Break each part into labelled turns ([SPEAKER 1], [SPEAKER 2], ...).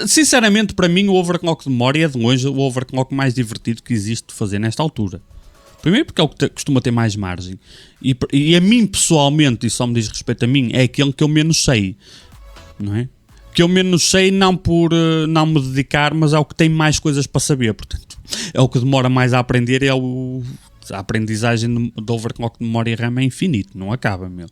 [SPEAKER 1] sinceramente, para mim, o overclock de memória é de longe o overclock mais divertido que existe de fazer nesta altura. Primeiro porque é o que costuma ter mais margem. E a mim, pessoalmente, e só me diz respeito a mim, é aquele que eu menos sei. Não é? Que eu menos sei não por não me dedicar, mas é o que tem mais coisas para saber. Portanto, é o que demora mais a aprender, a aprendizagem do overclock de memória RAM é infinito, não acaba, meu.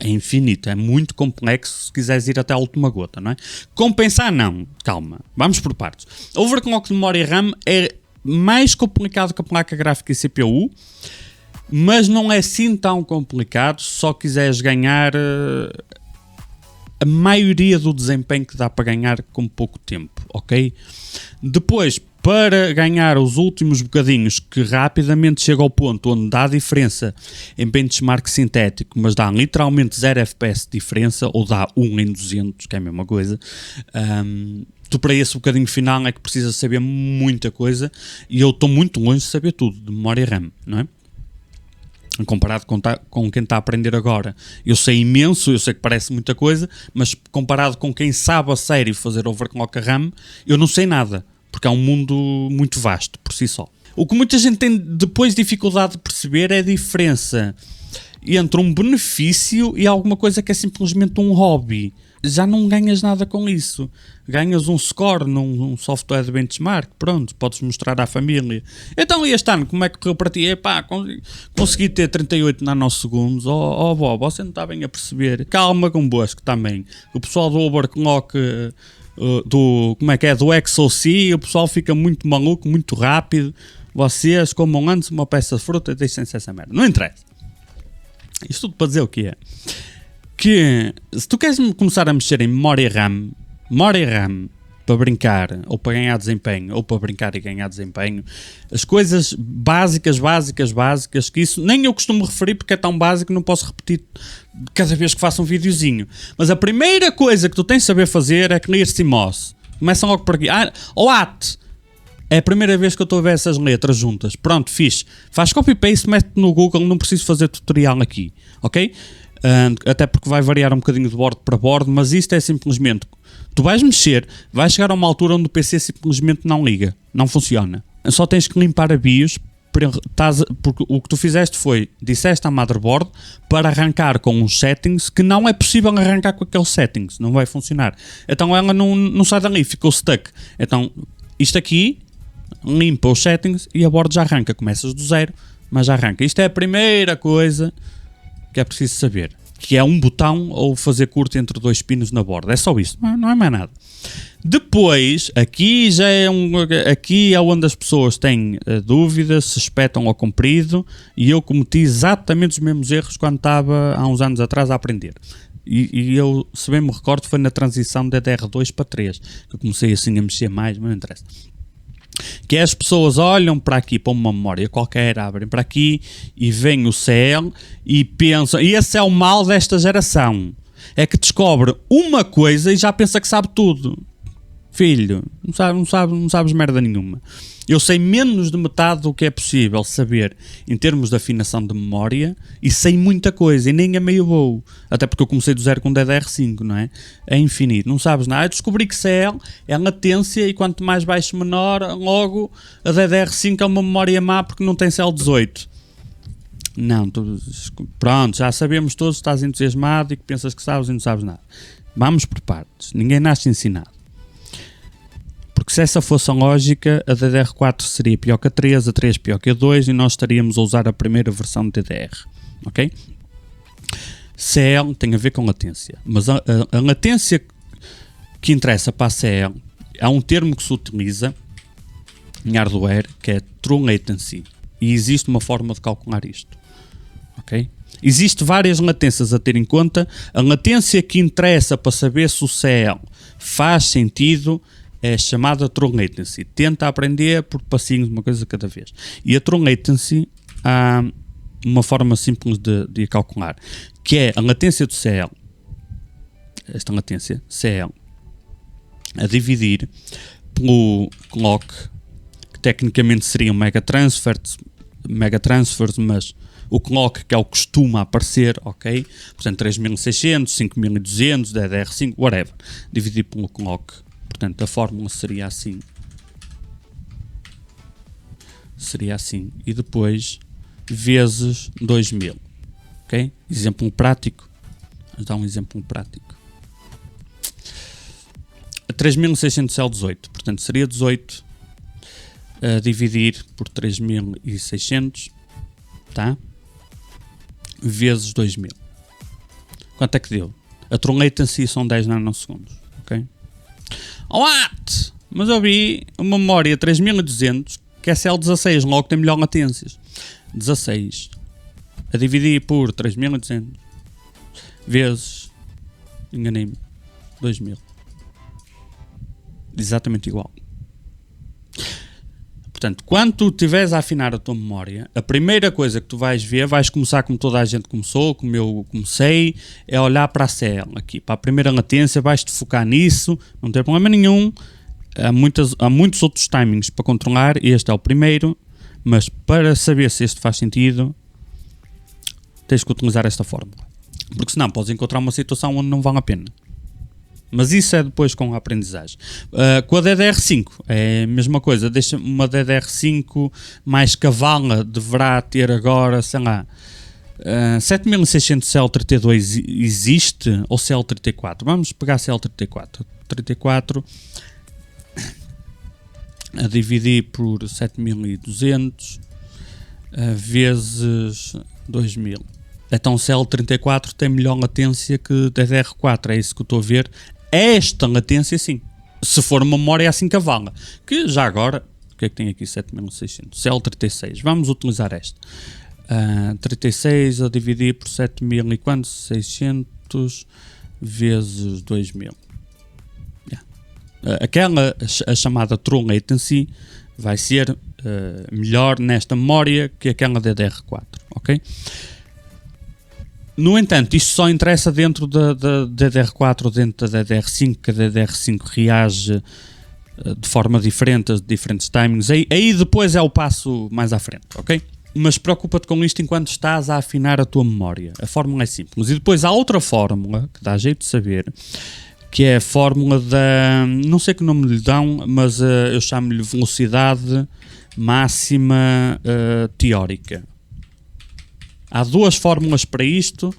[SPEAKER 1] É infinito, é muito complexo se quiseres ir até a última gota, não é? Compensar, não. Calma, vamos por partes. O overclock de memória RAM é mais complicado que a placa gráfica e CPU, mas não é assim tão complicado se só quiseres ganhar a maioria do desempenho que dá para ganhar com pouco tempo, ok? Depois, para ganhar os últimos bocadinhos, que rapidamente chega ao ponto onde dá diferença em benchmark sintético, mas dá literalmente 0 FPS de diferença, ou dá 1 em 200, que é a mesma coisa, tu para esse bocadinho final é que precisas saber muita coisa, e eu estou muito longe de saber tudo de memória RAM, não é? Comparado com quem está a aprender agora, eu sei imenso, eu sei que parece muita coisa, mas comparado com quem sabe a sério fazer overclock a RAM, eu não sei nada, porque é um mundo muito vasto por si só. O que muita gente tem depois dificuldade de perceber é a diferença entre um benefício e alguma coisa que é simplesmente um hobby. Já não ganhas nada com isso. Ganhas um score num software de benchmark, pronto, podes mostrar à família. Então, e este ano, como é que correu para ti? Epá, consegui ter 38 nanosegundos. Oh, Bob, você não está bem a perceber. Calma convosco também. O pessoal do overclock, do XOC, o pessoal fica muito maluco, muito rápido. Vocês comam antes uma peça de fruta e deixem-se essa merda. Não interessa. Isto tudo para dizer o que é. Que se tu queres começar a mexer em memória RAM para brincar, ou para ganhar desempenho, ou para brincar e ganhar desempenho, as coisas básicas, que isso nem eu costumo referir porque é tão básico que não posso repetir cada vez que faço um videozinho. Mas a primeira coisa que tu tens de saber fazer é Clear CMOS. Começam logo por aqui. AT. É a primeira vez que eu estou a ver essas letras juntas. Pronto, fixe. Faz copy-paste, mete no Google, não preciso fazer tutorial aqui, ok? Até porque vai variar um bocadinho de bordo para bordo, mas isto é simplesmente, tu vais mexer, vais chegar a uma altura onde o PC simplesmente não liga, não funciona. Só tens que limpar a BIOS, porque o que tu fizeste foi, disseste à motherboard para arrancar com uns settings que não é possível arrancar com aqueles settings, não vai funcionar. Então ela não sai dali, ficou stuck. Então isto aqui, limpa os settings e a board já arranca, começas do zero, mas já arranca. Isto é a primeira coisa que é preciso saber, que é um botão ou fazer curto entre dois pinos na borda. É só isso, não é mais nada. Depois, aqui já é aqui é onde as pessoas têm dúvidas, se espetam ao comprido, e eu cometi exatamente os mesmos erros quando estava há uns anos atrás a aprender. E eu, se bem me recordo, foi na transição da DR2 para 3 que eu comecei assim a mexer mais, mas não interessa. Que é, as pessoas olham para aqui, para uma memória qualquer, abrem para aqui e veem o CL e pensam, e esse é o mal desta geração, é que descobre uma coisa e já pensa que sabe tudo. Filho, não sabes merda nenhuma. Eu sei menos de metade do que é possível saber em termos de afinação de memória, e sei muita coisa, e nem a meio voo. Até porque eu comecei do zero com DDR5, não é? É infinito, não sabes nada. Eu descobri que CL é latência, e quanto mais baixo menor, logo a DDR5 é uma memória má porque não tem CL18. Não, pronto, já sabemos todos que estás entusiasmado e que pensas que sabes e não sabes nada. Vamos por partes, ninguém nasce ensinado. Porque se essa fosse a lógica, a DDR4 seria pior que a 3 pior que a 2, e nós estaríamos a usar a primeira versão de DDR, ok? CL tem a ver com latência, mas a latência que interessa para a CL há um termo que se utiliza em hardware que é True Latency, e existe uma forma de calcular isto, ok? Existem várias latências a ter em conta. A latência que interessa para saber se o CL faz sentido é chamada True Latency. Tenta aprender por passinhos, uma coisa cada vez. E a True Latency há uma forma simples de calcular, que é a latência do CL, esta latência CL, a dividir pelo clock, que tecnicamente seriam megatransfers, mas o clock que é o que costuma aparecer, ok? Portanto, 3600, 5200, DDR5, whatever. Dividir pelo clock. Portanto, a fórmula seria assim. Seria assim. E depois vezes 2000. Ok? Exemplo prático. Vamos dar um exemplo prático. 3.600 é 18. Portanto, seria 18 a dividir por 3.600, tá? Vezes 2000. Quanto é que deu? A true latency são 10 nanosegundos. Ok? What? Mas eu vi uma memória 3200 que é CL16, logo tem melhor latências. 16 a dividir por 3200 vezes, enganei-me, 2000. Exatamente igual. Portanto, quando tu estiveres a afinar a tua memória, a primeira coisa que tu vais ver, vais começar como toda a gente começou, como eu comecei, é olhar para a CL aqui, para a primeira latência, vais-te focar nisso, não tem problema nenhum. Há muitos outros timings para controlar, este é o primeiro, mas para saber se este faz sentido, tens que utilizar esta fórmula. Porque senão podes encontrar uma situação onde não vale a pena. Mas isso é depois com a aprendizagem. Com a DDR5 é a mesma coisa. Deixa uma DDR5 mais cavala deverá ter agora, sei lá, 7600 CL32 existe ou CL34? Vamos pegar CL34. 34 a dividir por 7200 vezes 2000. Então CL34 tem melhor latência que DDR4, é isso que eu estou a ver. Esta latência sim, se for uma memória assim cavala, que já agora, o que é que tem aqui? 7600, CL36, vamos utilizar esta. 36 a dividir por 7000 e quanto? 600 vezes 2000. Aquela, a chamada true latency, vai ser melhor nesta memória que aquela DDR4, ok? No entanto, isto só interessa dentro da DDR4 ou dentro da DDR5, que a DDR5 reage de forma diferente a diferentes timings. Aí depois é o passo mais à frente, ok? Mas preocupa-te com isto enquanto estás a afinar a tua memória. A fórmula é simples. E depois há outra fórmula, que dá jeito de saber, que é a fórmula da... não sei que nome lhe dão, mas eu chamo-lhe velocidade máxima teórica. Há duas fórmulas para isto.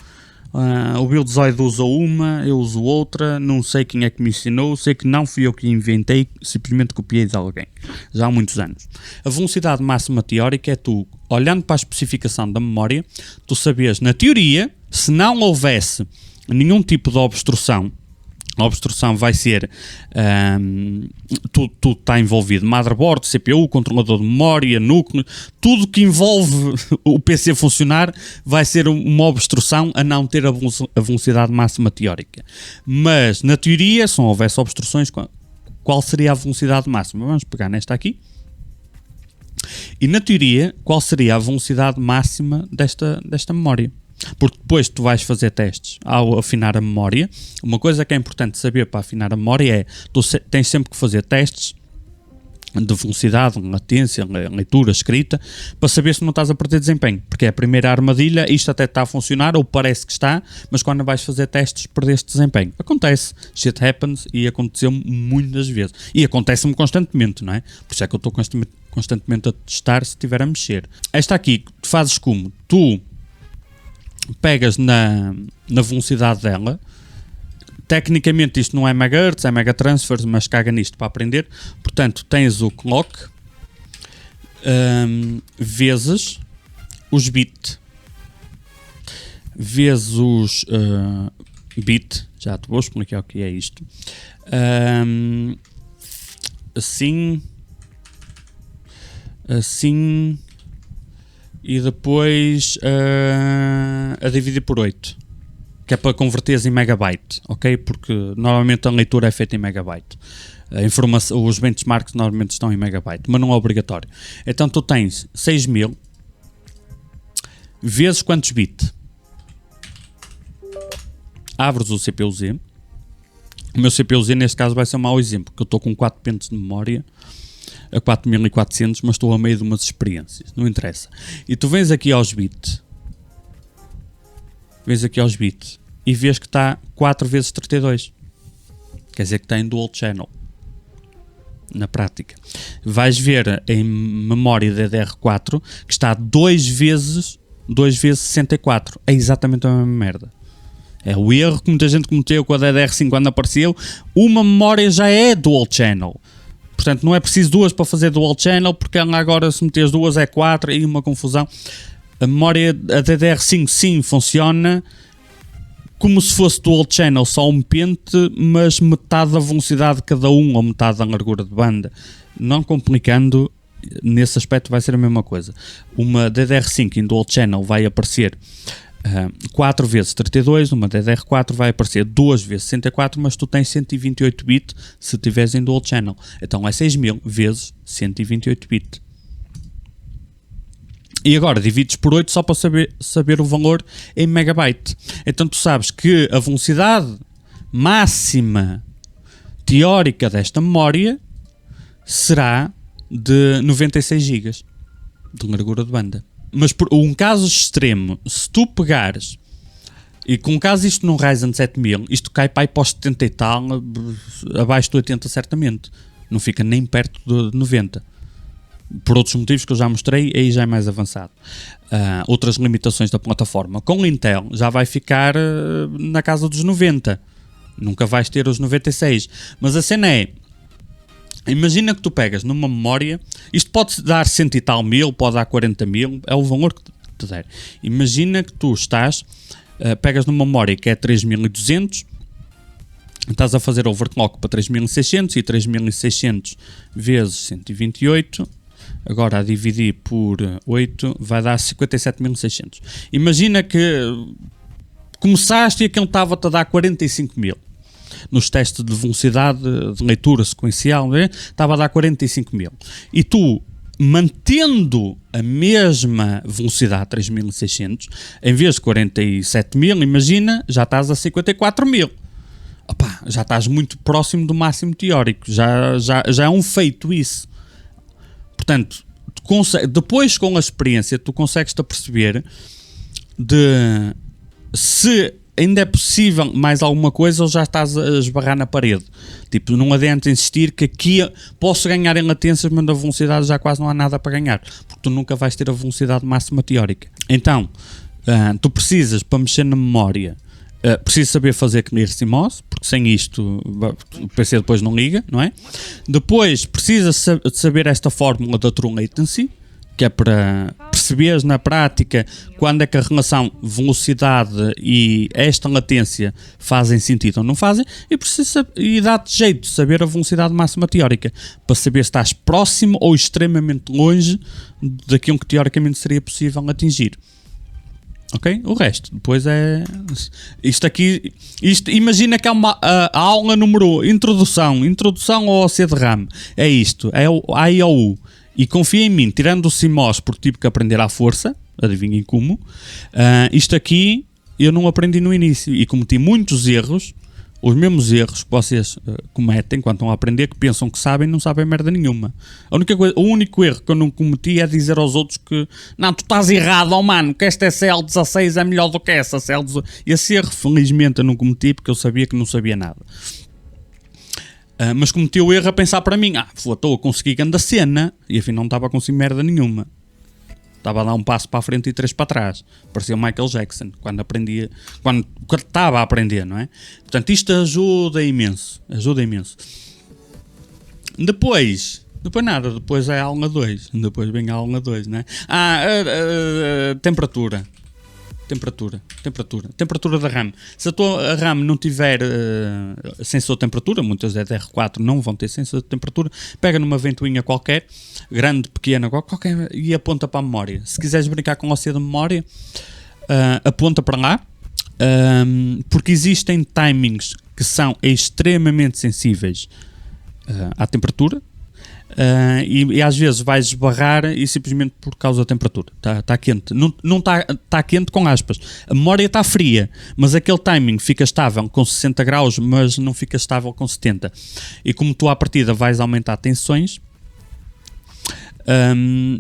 [SPEAKER 1] O Buildzoid usa uma, eu uso outra. Não sei quem é que me ensinou. Sei que não fui eu que inventei, simplesmente copiei de alguém. Já há muitos anos. A velocidade máxima teórica é tu, olhando para a especificação da memória, tu sabias, na teoria, se não houvesse nenhum tipo de obstrução, a obstrução vai ser tudo está envolvido, motherboard, CPU, controlador de memória, núcleo, tudo que envolve o PC funcionar vai ser uma obstrução a não ter a velocidade máxima teórica. Mas na teoria, se não houvesse obstruções, qual seria a velocidade máxima? Vamos pegar nesta aqui. E na teoria, qual seria a velocidade máxima desta memória? Porque depois tu vais fazer testes ao afinar a memória. Uma coisa que é importante saber para afinar a memória é tu tens sempre que fazer testes de velocidade, latência, leitura, escrita, para saber se não estás a perder desempenho. Porque é a primeira armadilha, isto até está a funcionar, ou parece que está, mas quando vais fazer testes perdeste desempenho. Acontece, shit happens, e aconteceu-me muitas vezes. E acontece-me constantemente, não é? Por isso é que eu estou constantemente a testar se estiver a mexer. Esta aqui, tu fazes como? Tu pegas na velocidade dela. Tecnicamente isto não é megahertz, é megatransfers, mas caga nisto para aprender. Portanto, tens o clock vezes os bit vezes os bit. Já te vou explicar o que é isto. Assim e depois a dividir por 8, que é para converteres em megabyte, ok? Porque normalmente a leitura é feita em megabyte. A informação, os benchmarks normalmente estão em megabyte, mas não é obrigatório. Então tu tens 6000 vezes quantos bits? Abres o CPU-Z. O meu CPU-Z neste caso vai ser um mau exemplo, porque eu estou com 4 pentes de memória a 4400, mas estou a meio de umas experiências, não interessa. E tu vens aqui aos bits, e vês que está 4 vezes 32, quer dizer que está em dual channel, na prática. Vais ver em memória DDR4 que está 2 vezes 64. É exatamente a mesma merda. É o erro que muita gente cometeu com a DDR5 quando apareceu. Uma memória já é dual channel. Portanto, não é preciso duas para fazer dual channel, porque agora se meteres duas é 4 e uma confusão. A memória, a DDR5 sim funciona como se fosse dual channel, só um pente, mas metade da velocidade de cada um, ou metade da largura de banda. Não complicando, nesse aspecto vai ser a mesma coisa. Uma DDR5 em dual channel vai aparecer 4 vezes 32, uma DDR4 vai aparecer 2 vezes 64, mas tu tens 128 bit se estiveres em dual channel. Então é 6000 vezes 128 bit. E agora divides por 8 só para saber o valor em megabyte. Então tu sabes que a velocidade máxima teórica desta memória será de 96 GB de largura de banda. Mas por um caso extremo, se tu pegares e com um caso isto num Ryzen 7000, isto cai para os 70 e tal, abaixo de 80 certamente, não fica nem perto de 90. Por outros motivos que eu já mostrei, aí já é mais avançado. Outras limitações da plataforma. Com o Intel já vai ficar na casa dos 90. Nunca vais ter os 96. Mas a cena é, imagina que tu pegas numa memória, isto pode dar 100 e tal mil, pode dar 40 mil, é o valor que te der. Imagina que tu pegas numa memória que é 3200, estás a fazer overclock para 3600 e 3600 vezes 128, agora a dividir por 8 vai dar 57.600. Imagina que começaste e aquele estava-te a dar 45 mil. Nos testes de velocidade de leitura sequencial, né? Estava a dar 45 mil. E tu, mantendo a mesma velocidade, 3600, em vez de 47 mil, imagina, já estás a 54 mil. Opa, já estás muito próximo do máximo teórico. Já é um feito isso. Portanto, depois com a experiência, tu consegues-te a perceber de se ainda é possível mais alguma coisa ou já estás a esbarrar na parede. Tipo, não adianta insistir que aqui posso ganhar em latências, mas na velocidade já quase não há nada para ganhar, porque tu nunca vais ter a velocidade máxima teórica. Então, tu precisas, para mexer na memória, precisas saber fazer Clear CMOS, porque sem isto o PC depois não liga, não é? Depois, precisas de saber esta fórmula da True Latency, que é para perceberes na prática quando é que a relação velocidade e esta latência fazem sentido ou não fazem, e dá-te jeito de saber a velocidade máxima teórica, para saber se estás próximo ou extremamente longe daquilo que teoricamente seria possível atingir. Ok? O resto, depois é... Isto imagina que é a aula número introdução ao OC de RAM. É isto, é o A e o U. E confia em mim, tirando o CMOS porque tive que aprender à força, adivinhem como, isto aqui eu não aprendi no início e cometi muitos erros, os mesmos erros que vocês cometem quando estão a aprender, que pensam que sabem e não sabem merda nenhuma. O único erro que eu não cometi é dizer aos outros que não, tu estás errado, oh mano, que esta CL16 é melhor do que essa CL18. Esse erro, felizmente, eu não cometi porque eu sabia que não sabia nada. Mas cometi o erro a pensar para mim, estou a conseguir grande cena, e afinal não estava a conseguir merda nenhuma. Estava a dar um passo para a frente e 3 para trás. Parecia o Michael Jackson, quando estava a aprender, não é? Portanto, isto ajuda imenso. Depois é a aula 2. Depois vem a aula 2, não é? Temperatura da RAM. Se a tua RAM não tiver sensor de temperatura, muitas DDR4 não vão ter sensor de temperatura, pega numa ventoinha qualquer, grande, pequena, qualquer, e aponta para a memória. Se quiseres brincar com o OC de memória, aponta para lá, porque existem timings que são extremamente sensíveis à temperatura. E às vezes vais esbarrar e simplesmente por causa da temperatura está quente, não está quente com aspas, a memória está fria, mas aquele timing fica estável com 60 graus, mas não fica estável com 70, e como tu à partida vais aumentar tensões,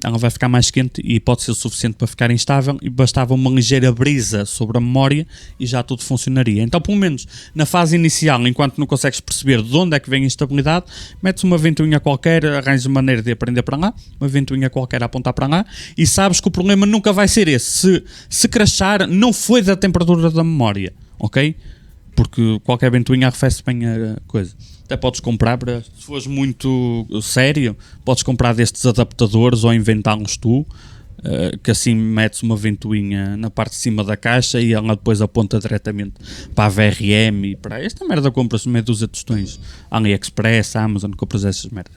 [SPEAKER 1] ela vai ficar mais quente e pode ser o suficiente para ficar instável, e bastava uma ligeira brisa sobre a memória e já tudo funcionaria. Então, pelo menos na fase inicial, enquanto não consegues perceber de onde é que vem a instabilidade, metes uma ventoinha qualquer, arranjas maneira de aprender para lá, uma ventoinha qualquer a apontar para lá, e sabes que o problema nunca vai ser esse. Se crashar, não foi da temperatura da memória, ok? Porque qualquer ventoinha arrefece bem a coisa. Até podes comprar, se fores muito sério, podes comprar destes adaptadores ou inventá-los tu, que assim metes uma ventoinha na parte de cima da caixa e ela depois aponta diretamente para a VRM e para esta merda. Compras meia dúzia de tostões, AliExpress, Amazon, compras essas merdas.